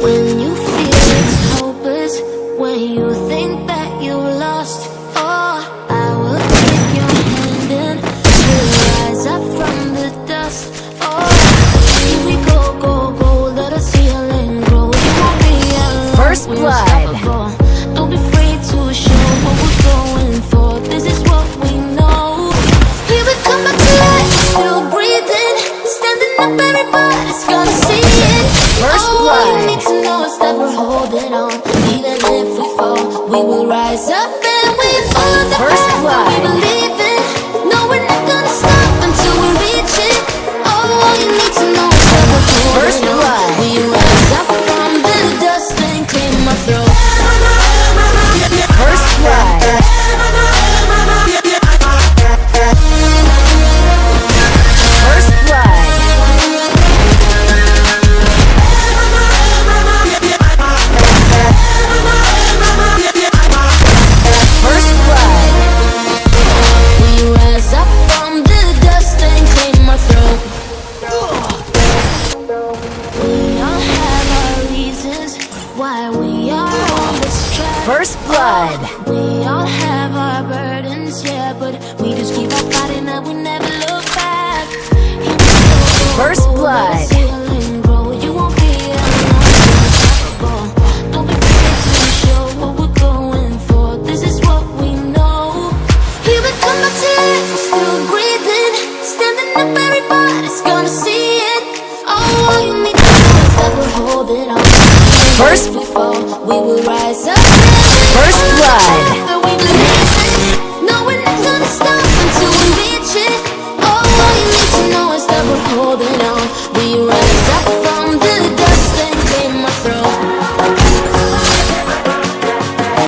When you feel it's hopeless, when you think that you lost, oh, I will take your hand and we'll rise up from the dust. Oh, here we go, go, go, let us heal and grow. You won't be alone. First blood. Don't be afraid to show what we're going for. This is what we know. Here we come back to life, still breathing, standing up, everybody's gonna see it. First All blood. you need to know is that we're holding on. Even if we fall, we will rise up and we follow the First path that blood. we believe in. No, we're not gonna stop until we reach it. All you need to know is that we're holding First on. blood. We rise up from the dust and clear my throat. First blood. First blood. First blood. We rise up from the dust and clear my throat. We all have our reasons why we are on this track. First blood. We all have our burdens, yeah, but we just keep on fighting and we never look back. Here we go, First go, blood. let us heal and grow. You won't be alone, you're unstoppable. Don't be afraid to show what we're going for. This is what we know. Here we come back to life, we're still breathing, standing up, everybody's gonna see it. All you need to know is that we're holding on. First- If we fall, we will rise